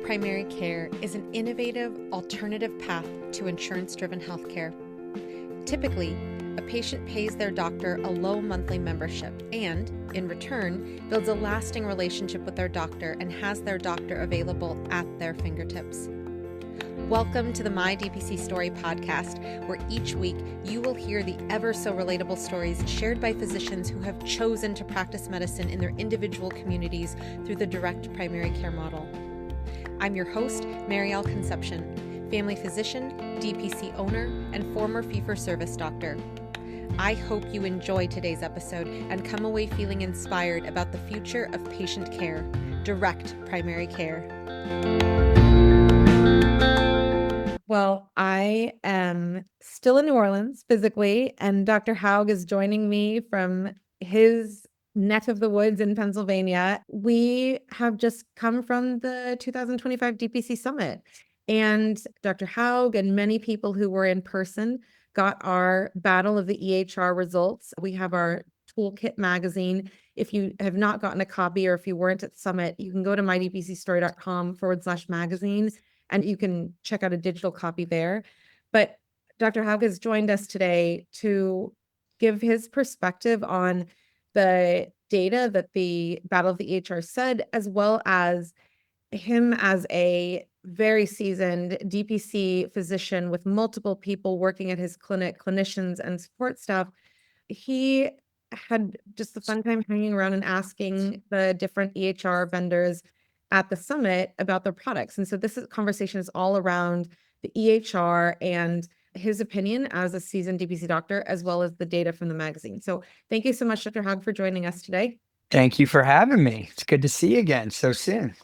primary care is an innovative, alternative path to insurance-driven healthcare. Typically, a patient pays their doctor a low monthly membership and, in return, builds a lasting relationship with their doctor and has their doctor available at their fingertips. Welcome to the My DPC Story podcast, where each week you will hear the ever so relatable stories shared by physicians who have chosen to practice medicine in their individual communities through the direct primary care model. I'm your host, Maryal Conception, family physician, DPC owner, and former fee-for-service doctor. I hope you enjoy today's episode and come away feeling inspired about the future of patient care, direct primary care. Well, I am still in New Orleans physically, and Dr. Haug is joining me from his neck of the woods in Pennsylvania. We have just come from the 2025 DPC Summit, and Dr. Haug and many people who were in person got our Battle of the EHR results. We have our toolkit magazine. If you have not gotten a copy, or if you weren't at Summit, you can go to mydpcstory.com/magazine. And you can check out a digital copy there. But Dr. Haug has joined us today to give his perspective on the data that the Battle of the EHR said, as well as him as a very seasoned DPC physician with multiple people working at his clinic, clinicians and support staff. He had just a fun time hanging around and asking the different EHR vendors at the summit about their products. And so conversation is all around the EHR and his opinion as a seasoned DPC doctor, as well as the data from the magazine. So thank you so much, Dr. Haug, for joining us today. Thank you for having me. It's good to see you again so soon.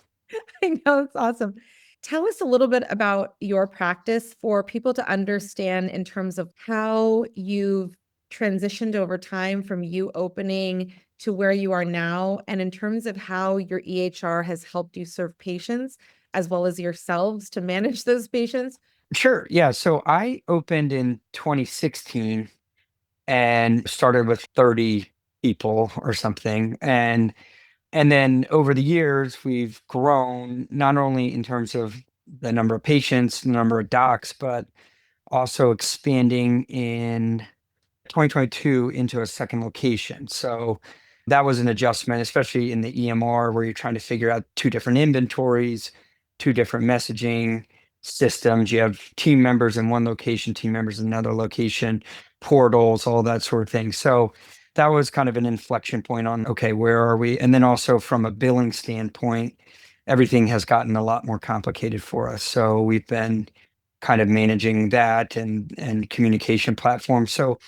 I know, it's awesome. Tell us a little bit about your practice for people to understand in terms of how you've transitioned over time from you opening to where you are now, and in terms of how your EHR has helped you serve patients as well as yourselves to manage those patients. Sure. Yeah. So I opened in 2016 and started with 30 people or something. And then over the years, we've grown not only in terms of the number of patients, the number of docs, but also expanding in 2022 into a second location. So that was an adjustment, especially in the EMR, where you're trying to figure out two different inventories, two different messaging systems. You have team members in one location, team members in another location, portals, all that sort of thing. So that was kind of an inflection point on, okay, where are we? And then also from a billing standpoint, everything has gotten a lot more complicated for us. So we've been kind of managing that and communication platforms. So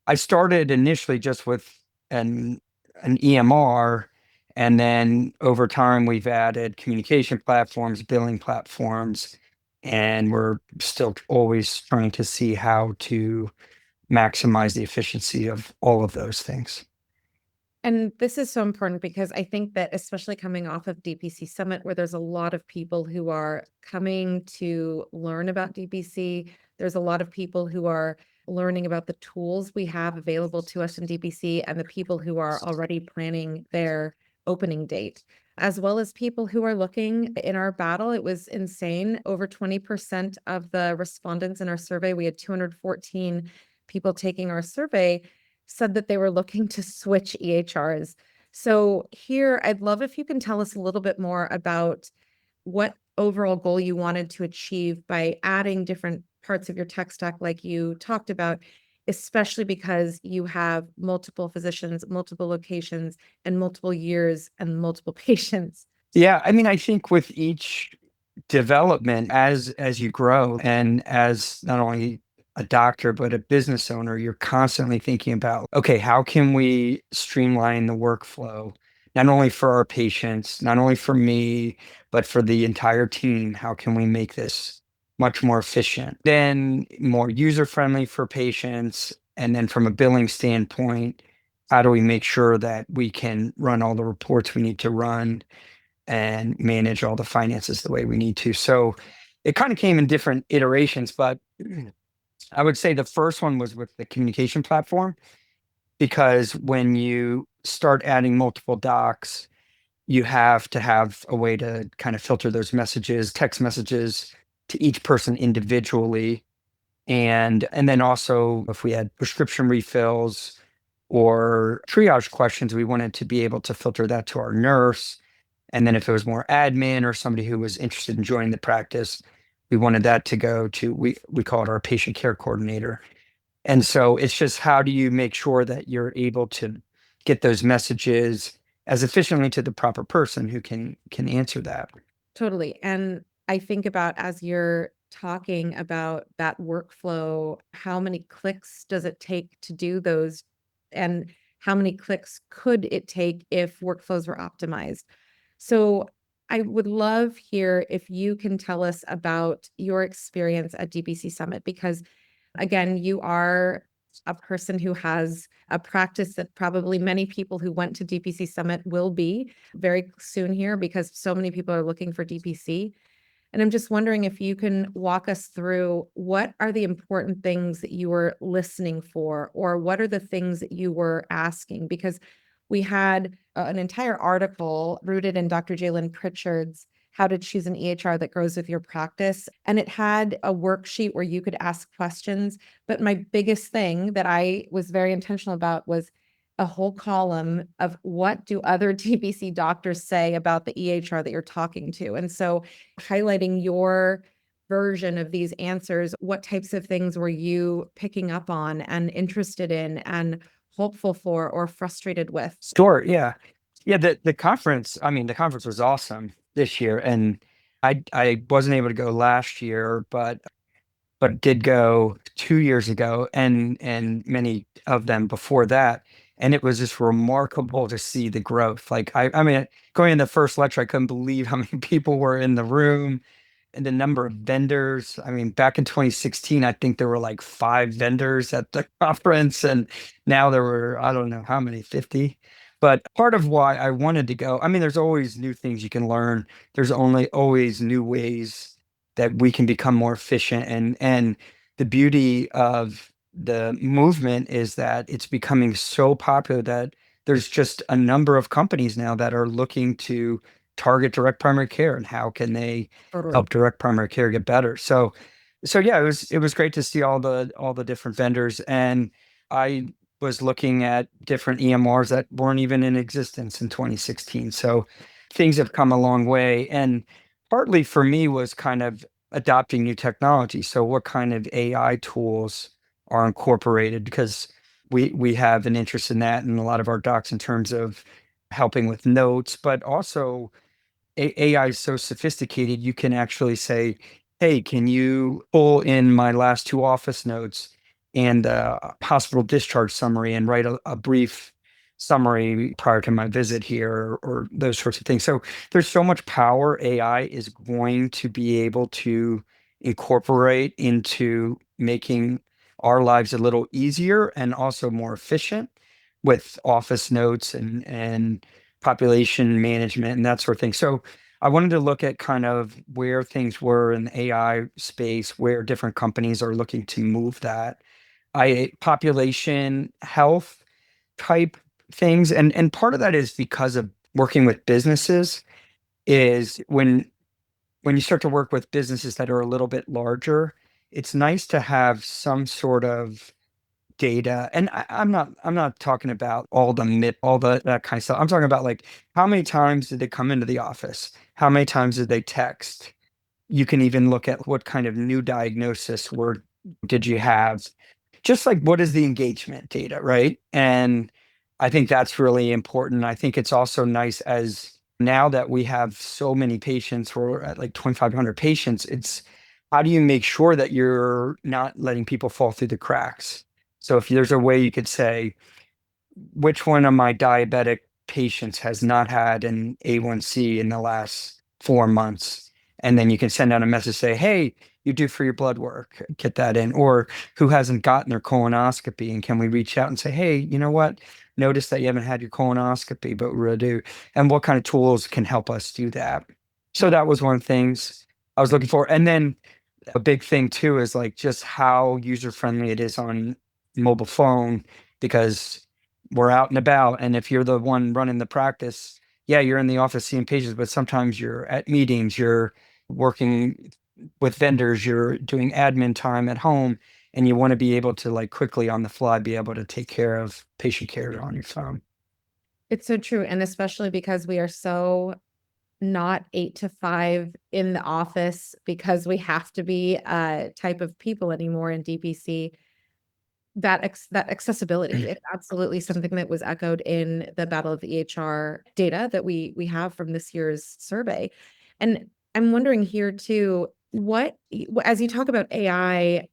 I started initially just with an EMR, and then over time we've added communication platforms, billing platforms, and we're still always trying to see how to maximize the efficiency of all of those things. And this is so important because I think that, especially coming off of DPC Summit, where there's a lot of people who are coming to learn about DPC, there's a lot of people who are learning about the tools we have available to us in DPC, and the people who are already planning their opening date, as well as people who are looking. In our battle, it was insane. Over 20% of the respondents in our survey, we had 214 people taking our survey, said that they were looking to switch EHRs. So here, I'd love if you can tell us a little bit more about what overall goal you wanted to achieve by adding different parts of your tech stack like you talked about, especially because you have multiple physicians, multiple locations, and multiple years and multiple patients. Yeah, I mean, I think with each development, as you grow, and as not only a doctor, but a business owner, you're constantly thinking about, okay, how can we streamline the workflow, not only for our patients, not only for me, but for the entire team? How can we make this much more efficient, then more user-friendly for patients? And then from a billing standpoint, how do we make sure that we can run all the reports we need to run and manage all the finances the way we need to? So it kind of came in different iterations, but I would say the first one was with the communication platform, because when you start adding multiple docs, you have to have a way to kind of filter those messages, text messages to each person individually. And then also if we had prescription refills or triage questions, we wanted to be able to filter that to our nurse. And then if it was more admin or somebody who was interested in joining the practice, we wanted that to go to, we call it our patient care coordinator. And so it's just how do you make sure that you're able to get those messages as efficiently to the proper person who can answer that. Totally. And I think about as you're talking about that workflow, how many clicks does it take to do those? And how many clicks could it take if workflows were optimized? So I would love here if you can tell us about your experience at DPC Summit, because again, you are a person who has a practice that probably many people who went to DPC Summit will be very soon here because so many people are looking for DPC. And I'm just wondering if you can walk us through what are the important things that you were listening for, or what are the things that you were asking? Because we had an entire article rooted in Dr. Jalen Pritchard's How to Choose an EHR That Grows with Your Practice. And it had a worksheet where you could ask questions. But my biggest thing that I was very intentional about was a whole column of what do other DPC doctors say about the EHR that you're talking to. And so highlighting your version of these answers, what types of things were you picking up on and interested in and hopeful for or frustrated with? Sure, yeah. Yeah, the conference, I mean, the conference was awesome this year. And I wasn't able to go last year, but did go 2 years ago and many of them before that. And it was just remarkable to see the growth. Like I mean, going in the first lecture, I couldn't believe how many people were in the room and the number of vendors. I mean, back in 2016, I think there were like 5 vendors at the conference, and now there were, I don't know how many, 50. But part of why I wanted to go, I mean, there's always new things you can learn. There's only always new ways that we can become more efficient. And the beauty of the movement is that it's becoming so popular that there's just a number of companies now that are looking to target direct primary care and how can they Totally. help direct primary care get better. So yeah, it was great to see all the different vendors. And I was looking at different EMRs that weren't even in existence in 2016. So things have come a long way. And partly for me was kind of adopting new technology. So what kind of AI tools are incorporated? Because we have an interest in that and a lot of our docs in terms of helping with notes, but also AI is so sophisticated, you can actually say, hey, can you pull in my last 2 office notes and a hospital discharge summary and write a brief summary prior to my visit here, or those sorts of things. So there's so much power AI is going to be able to incorporate into making our lives a little easier and also more efficient with office notes and population management and that sort of thing. So I wanted to look at kind of where things were in the AI space, where different companies are looking to move that. I population health type things. And part of that is because of working with businesses is when you start to work with businesses that are a little bit larger, it's nice to have some sort of data. And I'm not talking about all the all the that kind of stuff. I'm talking about like how many times did they come into the office? How many times did they text? You can even look at what kind of new diagnosis were did you have? Just like what is the engagement data, right? And I think that's really important. I think it's also nice as now that we have so many patients, we're at like 2,500 patients, it's how do you make sure that you're not letting people fall through the cracks? So if there's a way you could say, which one of my diabetic patients has not had an A1C in the last 4 months? And then you can send out a message, say, hey, you do for your blood work, get that in. Or who hasn't gotten their colonoscopy? And can we reach out and say, hey, you know what? Notice that you haven't had your colonoscopy, but we're going to do. And what kind of tools can help us do that? So that was one of the things I was looking for. And then a big thing too is like just how user friendly it is on mobile phone, because we're out and about. And if you're the one running the practice, yeah, you're in the office seeing patients, but sometimes you're at meetings, you're working with vendors, you're doing admin time at home, and you want to be able to like quickly on the fly be able to take care of patient care on your phone. It's so true. And especially because we are so not 8 to 5 in the office because we have to be a type of people anymore in DPC. That accessibility is absolutely something that was echoed in the Battle of the EHR data that we have from this year's survey. And I'm wondering here too, as you talk about AI,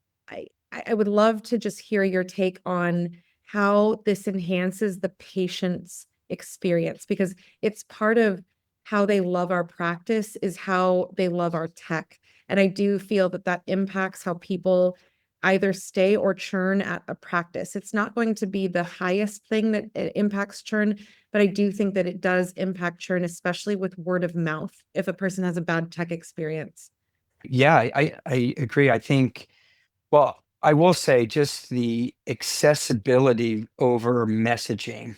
I would love to just hear your take on how this enhances the patient's experience, because it's part of how they love our practice is how they love our tech. And I do feel that that impacts how people either stay or churn at a practice. It's not going to be the highest thing that impacts churn, but I do think that it does impact churn, especially with word of mouth, if a person has a bad tech experience. Yeah, I agree. I think, well, I will say just the accessibility over messaging.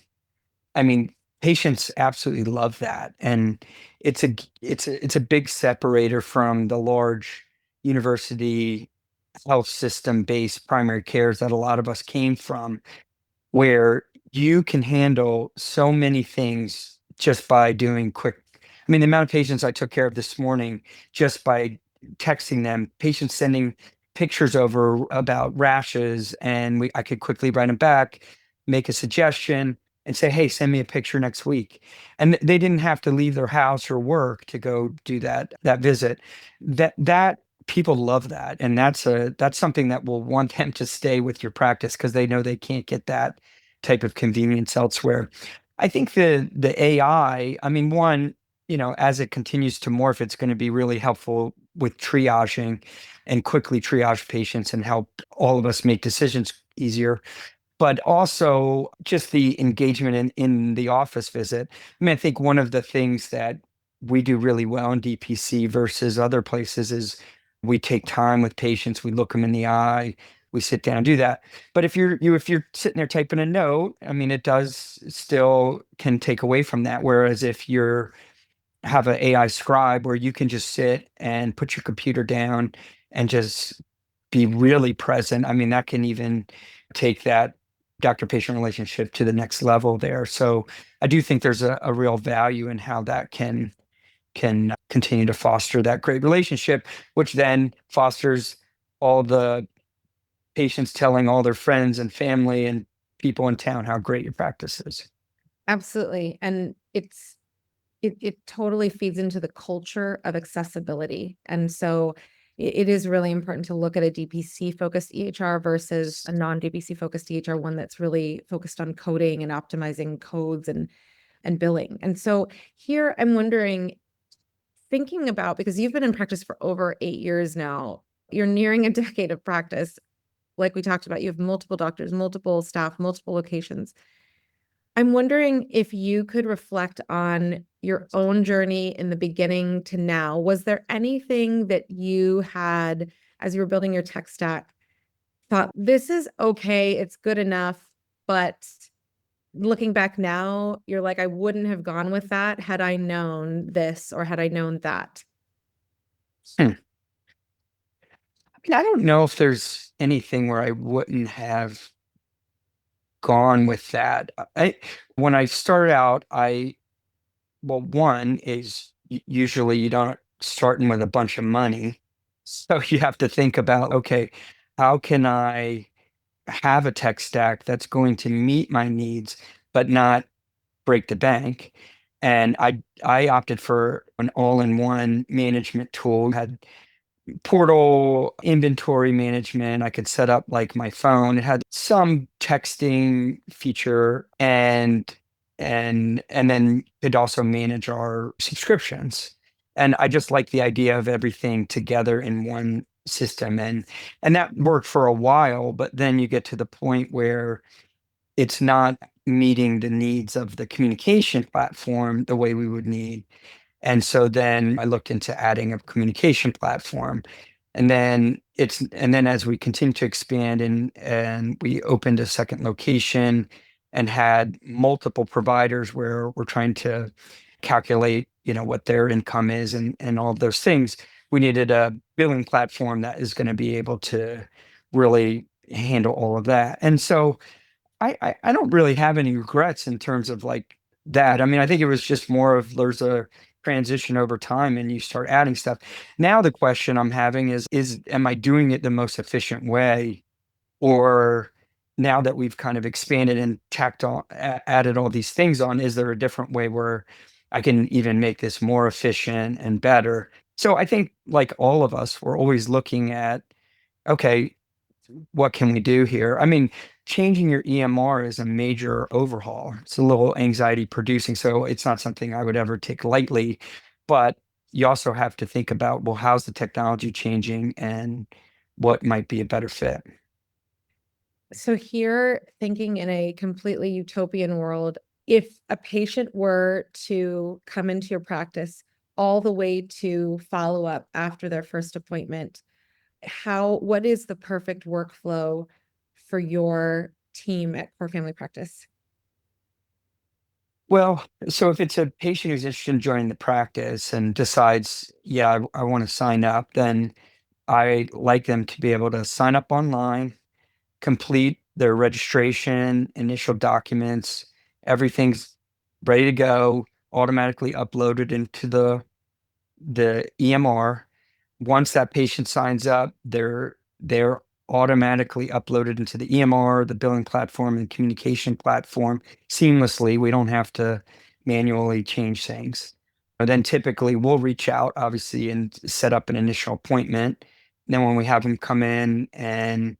I mean, patients absolutely love that. And it's a big separator from the large university health system based primary cares that a lot of us came from, where you can handle so many things just by doing quick. I mean, the amount of patients I took care of this morning just by texting them, patients sending pictures over about rashes, and I could quickly write them back, make a suggestion, and say, "Hey, send me a picture next week." And they didn't have to leave their house or work to go do that visit. That people love that, and that's something that will want them to stay with your practice because they know they can't get that type of convenience elsewhere. I think the I mean, one, as it continues to morph, it's going to be really helpful with triaging and quickly triage patients and help all of us make decisions easier. But also just the engagement in the office visit. I mean, I think one of the things that we do really well in DPC versus other places is we take time with patients, we look them in the eye, we sit down and do that. But if you're sitting there typing a note, I mean, it does still can take away from that. Whereas if you're have an AI scribe where you can just sit and put your computer down and just be really present. I mean, that can even take that doctor-patient relationship to the next level there. So I do think there's a real value in how that can continue to foster that great relationship, which then fosters all the patients telling all their friends and family and people in town how great your practice is. Absolutely. And it totally feeds into the culture of accessibility. And so it is really important to look at a DPC focused EHR versus a non-DPC focused EHR, one that's really focused on coding and optimizing codes and billing. And so here I'm wondering, thinking about, because you've been in practice for over 8 years now, you're nearing a decade of practice. Like we talked about, you have multiple doctors, multiple staff, multiple locations. I'm wondering if you could reflect on your own journey in the beginning to now. Was there anything that you had as you were building your tech stack, thought this is okay, it's good enough, but looking back now, you're like, I wouldn't have gone with that had I known this or had I known that? Hmm. I mean, I don't know if there's anything where I wouldn't have gone with that. When I started out, well, one is usually you don't starting with a bunch of money. So you have to think about, okay, how can I have a tech stack that's going to meet my needs, but not break the bank? And I opted for an all-in-one management tool, had portal inventory management. I could set up like my phone. It had some texting feature and then could also manage our subscriptions. And I just like the idea of everything together in one system. And that worked for a while, but then you get to the point where it's not meeting the needs of the communication platform the way we would need. And so then I looked into adding a communication platform. And then as we continue to expand and we opened a second location and had multiple providers where we're trying to calculate, what their income is and all of those things. We needed a billing platform that is going to be able to really handle all of that. And so I don't really have any regrets in terms of like that. I mean, I think it was just more of there's a transition over time and you start adding stuff. Now the question I'm having is am I doing it the most efficient way? Or now that we've kind of expanded and tacked on, added all these things on, is there a different way where I can even make this more efficient and better? So I think like all of us, we're always looking at, okay, what can we do here? I mean, changing your EMR is a major overhaul. It's a little anxiety producing. So it's not something I would ever take lightly, but you also have to think about, well, how's the technology changing and what might be a better fit? So here, thinking in a completely utopian world, if a patient were to come into your practice all the way to follow up after their first appointment, what is the perfect workflow for your team at Core Family Practice? Well, so if it's a patient who's interested in joining the practice and decides, yeah, I want to sign up, then I like them to be able to sign up online, complete their registration, initial documents, everything's ready to go, automatically uploaded into the EMR. Once that patient signs up, they're automatically uploaded into the EMR, the billing platform, and communication platform seamlessly. We don't have to manually change things. And then typically we'll reach out, obviously, and set up an initial appointment. Then when we have them come in and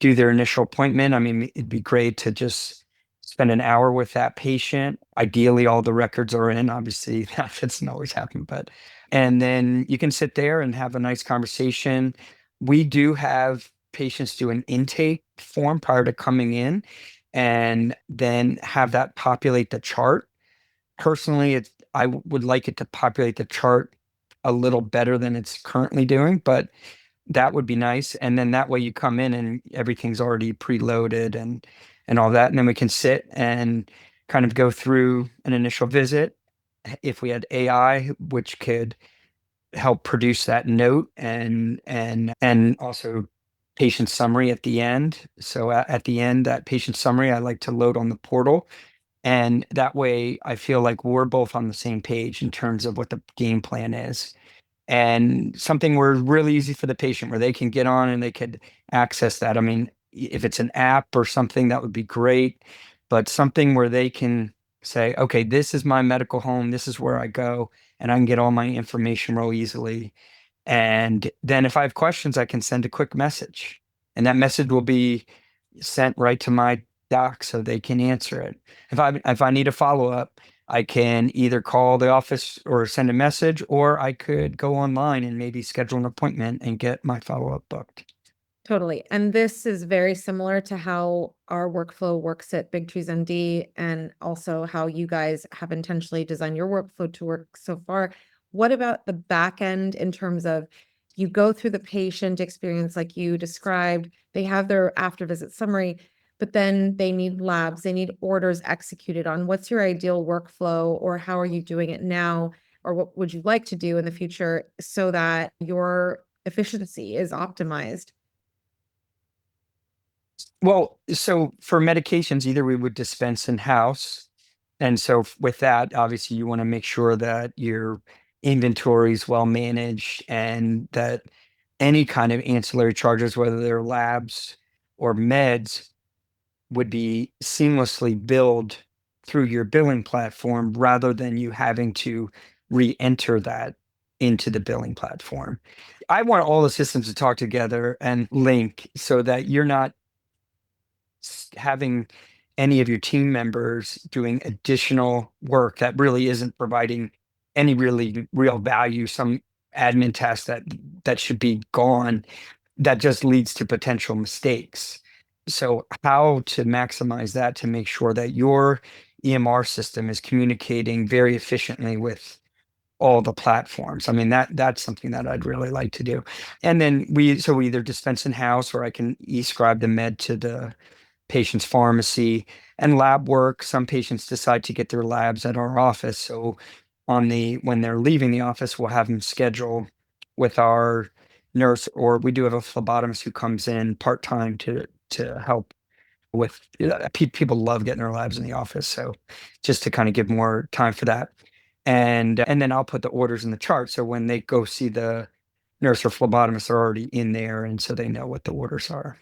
do their initial appointment, I mean, it'd be great to just spend an hour with that patient. Ideally, all the records are in. Obviously, that doesn't always happen, but and then you can sit there and have a nice conversation. We do have patients do an intake form prior to coming in, and then have that populate the chart. Personally, I would like it to populate the chart a little better than it's currently doing, but that would be nice. And then that way you come in and everything's already preloaded and all that. And then we can sit and kind of go through an initial visit. If we had AI, which could help produce that note and also patient summary at the end. So at the end, that patient summary, I like to load on the portal. And that way I feel like we're both on the same page in terms of what the game plan is and something where really easy for the patient where they can get on and they could access that. I mean, if it's an app or something, that would be great, but something where they can say, okay, this is my medical home, this is where I go, and I can get all my information real easily. And then if I have questions, I can send a quick message, and that message will be sent right to my doc so they can answer it. If I need a follow up, I can either call the office or send a message, or I could go online and maybe schedule an appointment and get my follow up booked. Totally. And this is very similar to how our workflow works at Big Trees MD and also how you guys have intentionally designed your workflow to work so far. What about the back end in terms of you go through the patient experience like you described, they have their after visit summary, but then they need labs, they need orders executed on. What's your ideal workflow or how are you doing it now? Or what would you like to do in the future so that your efficiency is optimized? Well, so for medications, either we would dispense in house. And so with that, obviously, you want to make sure that your inventory is well managed and that any kind of ancillary charges, whether they're labs or meds, would be seamlessly billed through your billing platform rather than you having to re-enter that into the billing platform. I want all the systems to talk together and link so that you're not having any of your team members doing additional work that really isn't providing any really real value, some admin task that should be gone, that just leads to potential mistakes. So how to maximize that to make sure that your EMR system is communicating very efficiently with all the platforms. I mean, that's something that I'd really like to do. And then we either dispense in house or I can e-scribe the med to the patient's pharmacy and lab work. Some patients decide to get their labs at our office. So when they're leaving the office, we'll have them schedule with our nurse, or we do have a phlebotomist who comes in part-time to help with people love getting their labs in the office. So just to kind of give more time for that. And then I'll put the orders in the chart. So when they go see the nurse or phlebotomist, they're already in there. And so they know what the orders are.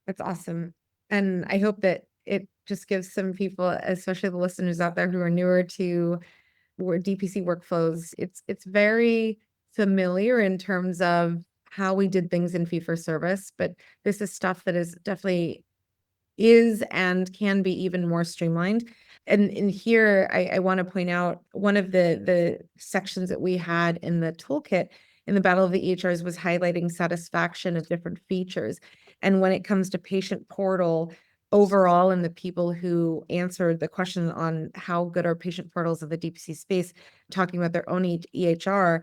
That's awesome. And I hope that it just gives some people, especially the listeners out there who are newer to DPC workflows, it's very familiar in terms of how we did things in fee for service, but this is stuff that is definitely is and can be even more streamlined. And in here, I want to point out one of the sections that we had in the toolkit in the Battle of the EHRs was highlighting satisfaction of different features. And when it comes to patient portal overall, and the people who answered the question on how good are patient portals of the DPC space, talking about their own EHR,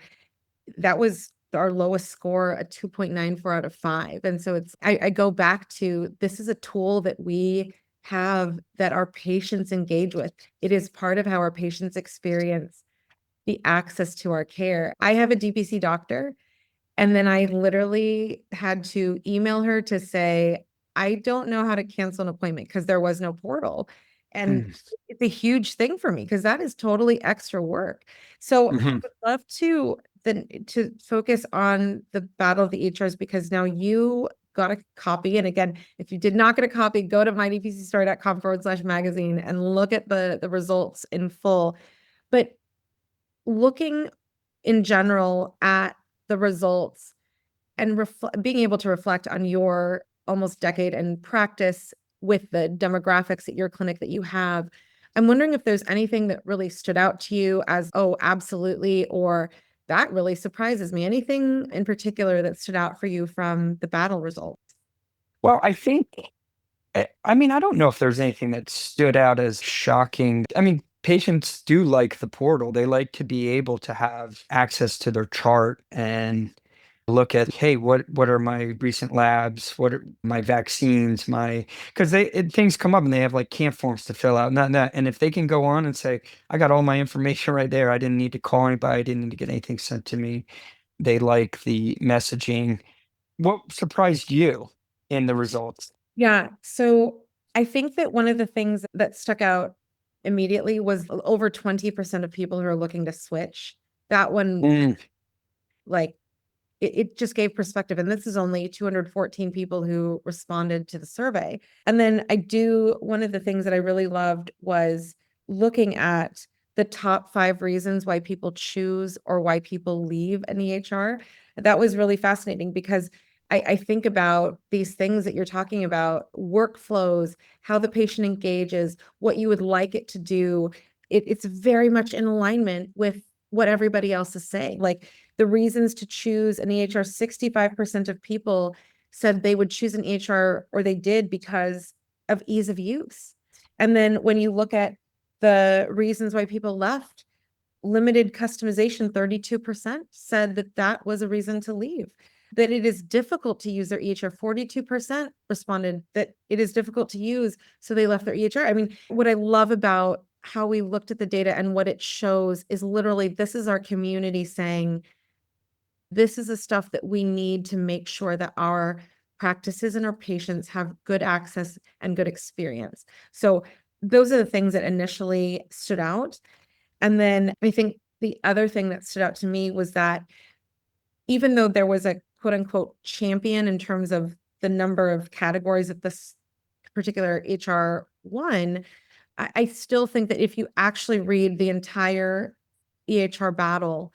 that was our lowest score, a 2.94 out of 5. And so I go back to, this is a tool that we have that our patients engage with. It is part of how our patients experience the access to our care. I have a DPC doctor, and then I literally had to email her to say, I don't know how to cancel an appointment because there was no portal. And Mm. it's a huge thing for me because that is totally extra work. So I Mhm. would love to focus on the Battle of the EHRs, because now you got a copy. And again, if you did not get a copy, go to mydpcstory.com/magazine and look at the results in full. But looking in general at the results and being able to reflect on your almost decade in practice with the demographics at your clinic that you have, I'm wondering if there's anything that really stood out to you as, oh, absolutely, or that really surprises me. Anything in particular that stood out for you from the battle results? Well, I think, I mean, I don't know if there's anything that stood out as shocking. I mean, patients do like the portal. They like to be able to have access to their chart and look at, hey, what are my recent labs? What are my vaccines? Because things come up and they have like camp forms to fill out, not that. And if they can go on and say, I got all my information right there. I didn't need to call anybody. I didn't need to get anything sent to me. They like the messaging. What surprised you in the results? Yeah. So I think that one of the things that stuck out immediately was over 20% of people who are looking to switch. That one, Mm, like, it just gave perspective. And this is only 214 people who responded to the survey. And then one of the things that I really loved was looking at the top 5 reasons why people choose or why people leave an EHR. That was really fascinating because I think about these things that you're talking about, workflows, how the patient engages, what you would like it to do. It's very much in alignment with what everybody else is saying. Like, the reasons to choose an EHR, 65% of people said they would choose an EHR, or they did, because of ease of use. And then when you look at the reasons why people left, limited customization, 32% said that that was a reason to leave. That it is difficult to use their EHR, 42% responded that it is difficult to use, so they left their EHR. I mean, what I love about how we looked at the data and what it shows is literally, this is our community saying, this is the stuff that we need to make sure that our practices and our patients have good access and good experience. So those are the things that initially stood out. And then I think the other thing that stood out to me was that even though there was a quote unquote champion in terms of the number of categories that this particular HR won, I still think that if you actually read the entire EHR battle,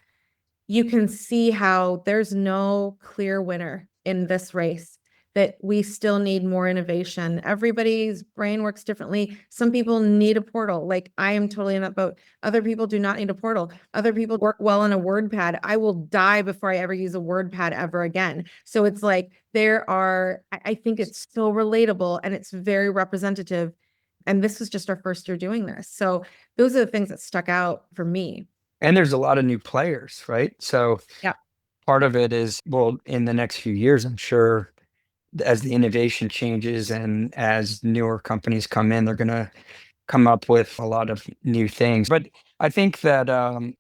you can see how there's no clear winner in this race, that we still need more innovation. Everybody's brain works differently. Some people need a portal. Like, I am totally in that boat. Other people do not need a portal. Other people work well on a word pad. I will die before I ever use a word pad ever again. So it's like, I think it's so relatable and it's very representative. And this was just our first year doing this. So those are the things that stuck out for me. and there's a lot of new players, right? So Yeah. part of it is, well, in the next few years, I'm sure as the innovation changes and as newer companies come in, they're going to come up with a lot of new things. But I think that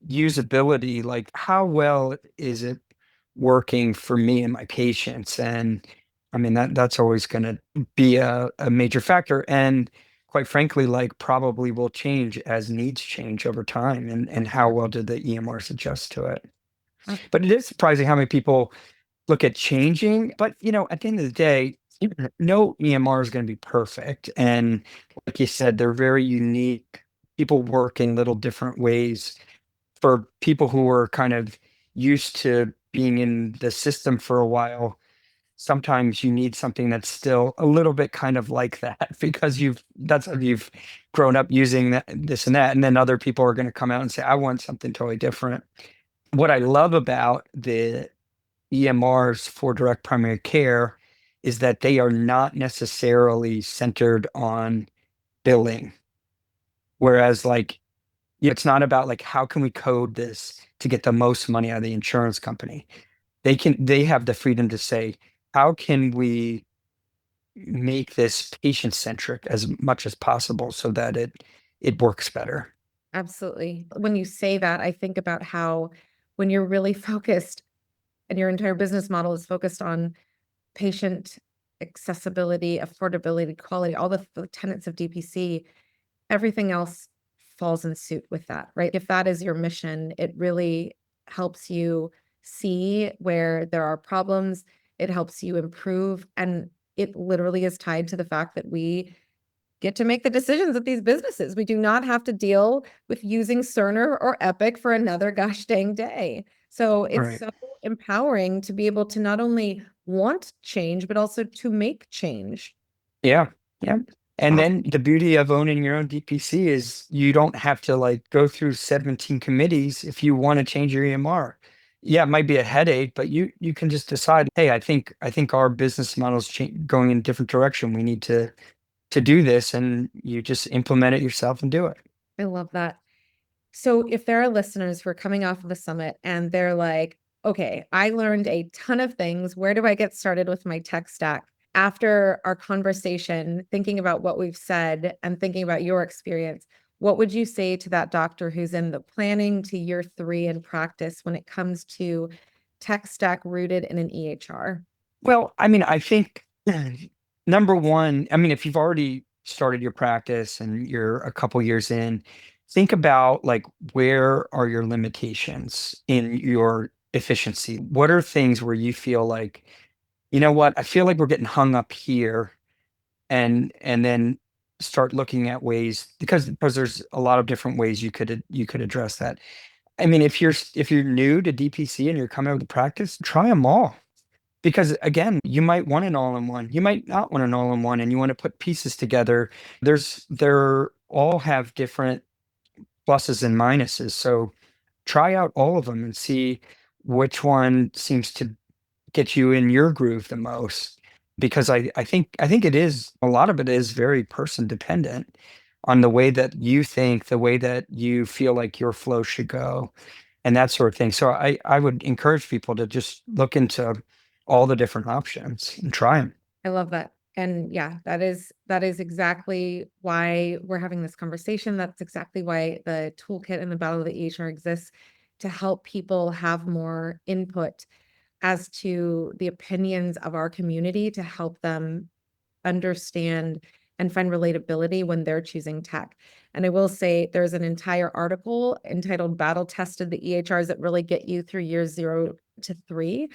usability, like how well is it working for me and my patients? And I mean, that's always going to be a major factor. And quite frankly, like probably will change as needs change over time. And how well did the EMRs adjust to it? Uh, But it is surprising how many people look at changing. But, at the end of the day, no EMR is going to be perfect. And like you said, they're very unique. People work in little different ways. For people who are kind of used to being in the system for a while, sometimes you need something that's still a little bit kind of like that because that's how you've grown up using that, this and that. And then other people are going to come out and say, I want something totally different. What I love about the EMRs for direct primary care is that they are not necessarily centered on billing. Whereas, like, it's not about like how can we code this to get the most money out of the insurance company. They have the freedom to say, how can we make this patient centric as much as possible so that it works better. Absolutely. When you say that, I think about how when you're really focused and your entire business model is focused on patient accessibility, affordability, quality, all the tenets of DPC, everything else falls in suit with that, right? If that is your mission, it really helps you see where there are problems. It helps you improve. And it literally is tied to the fact that we get to make the decisions at these businesses. We do not have to deal with using Cerner or Epic for another gosh dang day. So it's Right. so empowering to be able to not only want change, but also to make change. Yeah. Yeah. And then the beauty of owning your own DPC is you don't have to like go through 17 committees if you want to change your EMR. Yeah, it might be a headache, but you can just decide, hey, I think our business model is going in a different direction. We need to do this, and you just implement it yourself and do it. I love that. So if there are listeners who are coming off of the summit and they're like, okay, I learned a ton of things. Where do I get started with my tech stack? After our conversation, thinking about what we've said and thinking about your experience, what would you say to that doctor who's in the planning to year 3 in practice when it comes to tech stack rooted in an EHR? Well, I mean, I think number one, I mean, if you've already started your practice and you're a couple years in, think about like where are your limitations in your efficiency? What are things where you feel like, you know what, I feel like we're getting hung up here, and then start looking at ways because there's a lot of different ways you could address that. I mean, if you're new to DPC and you're coming out with practice, try them all. Because again, you might want an all-in-one. You might not want an all-in-one and you want to put pieces together. They're all have different pluses and minuses. So try out all of them and see which one seems to get you in your groove the most. Because I think it is a lot of it is very person dependent on the way that you think, the way that you feel like your flow should go and that sort of thing. So I would encourage people to just look into all the different options and try them. I love that. And yeah, that is exactly why we're having this conversation. That's exactly why the toolkit and the Battle of the EHR exists to help people have more input as to the opinions of our community to help them understand and find relatability when they're choosing tech. And I will say there's an entire article entitled Battle Tested the EHRs that really get you through years 0 to 3.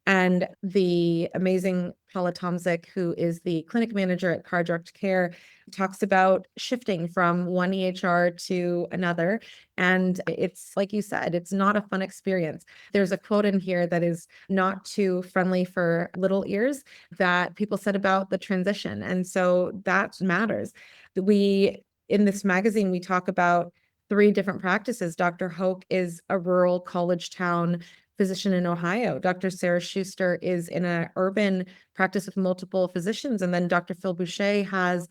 And the amazing Paula Tomzik, who is the clinic manager at Car Direct Care, talks about shifting from one EHR to another. And it's like you said, it's not a fun experience. There's a quote in here that is not too friendly for little ears that people said about the transition. And so that matters. In this magazine, we talk about 3 different practices. Dr. Haug is a rural college town physician in Ohio. Dr. Sarah Schuster is in an urban practice with multiple physicians. And then Dr. Phil Boucher has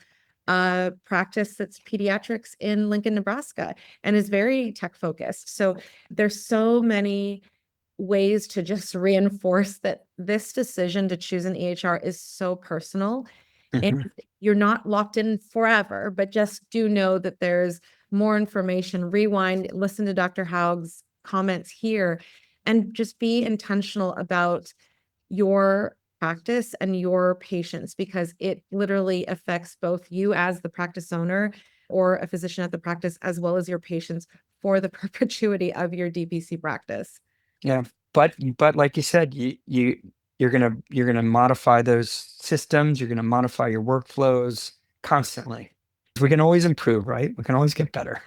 a practice that's pediatrics in Lincoln, Nebraska, and is very tech focused. So there's so many ways to just reinforce that this decision to choose an EHR is so personal. And Mhm. you're not locked in forever, but just do know that there's more information. Rewind, listen to Dr. Haug's comments here, and just be intentional about your practice and your patients, because it literally affects both you as the practice owner or a physician at the practice, as well as your patients for the perpetuity of your DPC practice. Yeah. But like you said, you're gonna modify those systems, you're gonna modify your workflows constantly. We can always improve, right? We can always get better.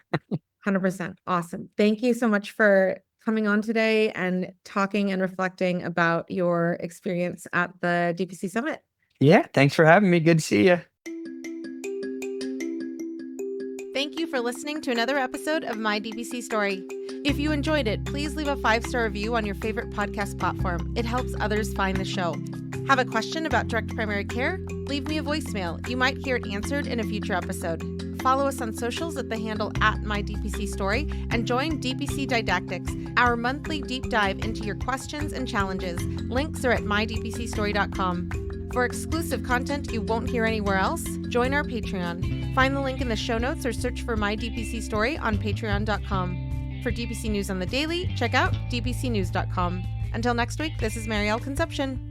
100%. Awesome. Thank you so much for coming on today and talking and reflecting about your experience at the DPC Summit. Yeah, thanks for having me. Good to see you. Thank you for listening to another episode of My DPC Story. If you enjoyed it, please leave a 5-star review on your favorite podcast platform. It helps others find the show. Have a question about direct primary care? Leave me a voicemail. You might hear it answered in a future episode. Follow us on socials at the handle @MyDPCStory and join DPC Didactics, our monthly deep dive into your questions and challenges. Links are at mydpcstory.com. For exclusive content you won't hear anywhere else, join our Patreon. Find the link in the show notes or search for My DPC Story on patreon.com. For DPC News on the daily, check out dpcnews.com. Until next week, this is Maryal Conception.